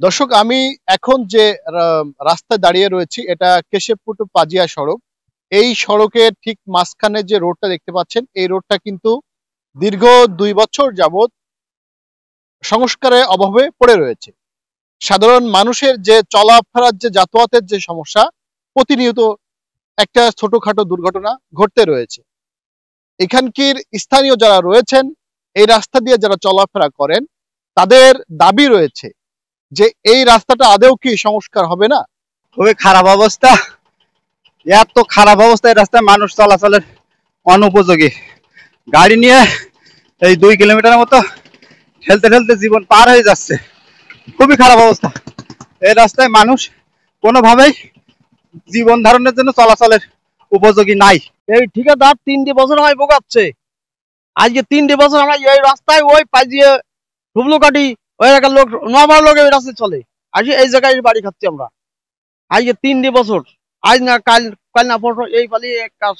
দর্শক, আমি এখন যে রাস্তায় দাঁড়িয়ে রয়েছি এটা কেশবপুর টু পাজিয়া সড়ক। এই সড়কের ঠিক মাঝখানে যে রোডটা দেখতে পাচ্ছেন, এই রোডটা কিন্তু দীর্ঘ 2 বছর যাবত সংস্কারের অভাবে পড়ে রয়েছে। সাধারণ মানুষের যে চলাফেরার যে যাতায়াতের যে সমস্যা, প্রতিনিয়ত একটা ছোটখাটো দুর্ঘটনা ঘটতে রয়েছে। এখানকার স্থানীয় যারা রয়েছেন, এই রাস্তা দিয়ে যারা চলাফেরা করেন, তাদের দাবি রয়েছে যে এই রাস্তাটা আদৌ কি সংস্কার হবে না। খুবই খারাপ অবস্থা, এত খারাপ অবস্থা। এই রাস্তায় মানুষ চলাচলের অনুপযোগী। গাড়ি নিয়ে এই 2 কিলোমিটার মতো ঠেলতে ঠেলতে জীবন পার হয়ে যাচ্ছে। খুবই খারাপ অবস্থা। এই রাস্তায় মানুষ কোনোভাবেই জীবন ধারণের জন্য চলাচলের উপযোগী নাই। এই ঠিকাদার 3টে বছর হয় ভোগাচ্ছে। আজকে 3টে বছর আমরা এই রাস্তায় ওই পাইয়ে হুবলুকাটি ওই এলাকার লোক নর্মাল লোক এই রাস্তায় চলে। আজকে এই জায়গায় বাড়ি খাচ্ছি আমরা। আজকে 3টে বছর, আজ না কাল, কাল না পরশু এই পালি কাজ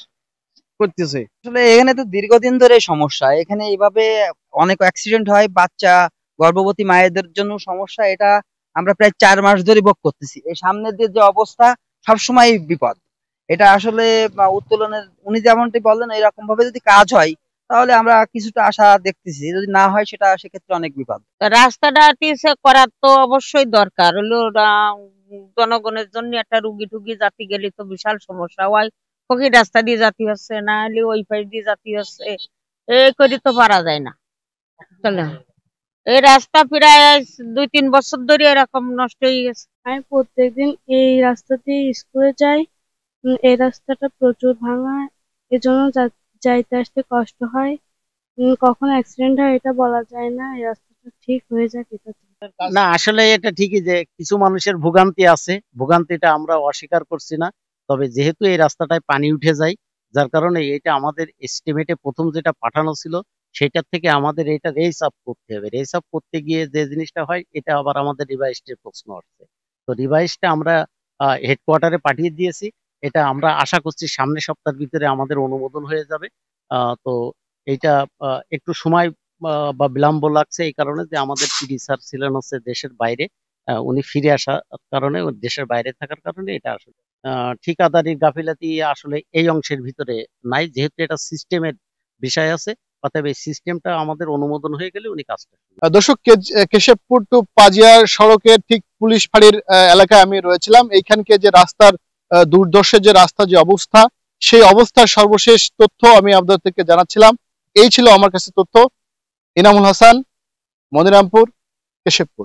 করতেছে। আসলে এখানে তো দীর্ঘদিন ধরে সমস্যা। এখানে এইভাবে অনেক অ্যাক্সিডেন্ট হয়, বাচ্চা গর্ভবতী মায়েদের জন্য সমস্যা। এটা আমরা প্রায় 4 মাস ধরে ভোগ করতেছি। এই সামনের দিয়ে যে অবস্থা, সবসময় বিপদ। এটা আসলে উত্তোলনের উনি যেমনটি বললেন এরকম ভাবে যদি কাজ হয় তাহলে আমরা কিছুটা আশা দেখতেছি, যদি না হয় সেটা সেক্ষেত্রে অনেক বিপদ। রাস্তাটা করার তো অবশ্যই দরকার হলো। জনগণের জন্য একটা রুগী টুগি জাতি গেলে তো বিশাল সমস্যা হয়। ফকির রাস্তা দিয়ে জাতি হচ্ছে, না হলে ওই পাশ দিয়ে জাতি হচ্ছে, এই করে তো পারা যায় না। চলে এই রাস্তা প্রায় 2-3 বছর ধরে এরকম নষ্ট হয়ে গেছে। আমি প্রত্যেকদিন এই রাস্তা দিয়ে স্কুলে যাই। এই রাস্তাটা প্রচুর ভাঙা, এজন্য যাইতে আসতে কষ্ট হয়। কখন অ্যাক্সিডেন্ট হয় এটা বলা যায় না। এই রাস্তাটা ঠিক হয়ে যাক এটা। না, আসলে এটা ঠিকই যে কিছু মানুষের ভোগান্তি আছে, ভোগান্তিটা আমরা অস্বীকার করছি না। তবে যেহেতু এই রাস্তাটায় পানি উঠে যায়, যার কারণে এটা আমাদের এস্টিমেটে প্রথম যেটা পাঠানো ছিল সেটার থেকে আমাদের এটা রেস আপ করতে হবে। রেস আপ করতে গিয়ে যে জিনিসটা হয়, এটা আবার আমাদের রিভাইসডের প্রশ্ন আসছে। তো রিভাইসটা আমরা হেডকোয়ার্টারে পাঠিয়ে দিয়েছি। এটা আমরা আশা করছি সামনের সপ্তাহের ভিতরে আমাদের অনুমোদন হয়ে যাবে। তো এইটা একটু সময় বা বিলম্ব লাগছে এই কারণে যে আমাদের পিডি স্যার ছিলেন হচ্ছে দেশের বাইরে। উনি ফিরে আসার কারণে, দেশের বাইরে থাকার কারণে এটা আসলে ঠিকাদারির গাফিলাতি আসলে এই অংশের ভিতরে নাই। যেহেতু এটা সিস্টেমের বিষয় আছে, অতএব এই সিস্টেমটা আমাদের অনুমোদন হয়ে গেলে উনি কাজটা দর্শক, কেশবপুর টু পাজিয়া সড়কের ঠিক পুলিশ ফাঁড়ির এলাকায় আমি রয়েছিলাম। এইখানকে যে রাস্তার দুর্দশা, যে রাস্তার যে অবস্থা, সেই অবস্থার সর্বশেষ তথ্য আমি আপনাদের থেকে জানাচ্ছিলাম। এই ছিল আমার কাছে তথ্য। ইনামুল হাসান, মনিরামপুর, কেশবপুর।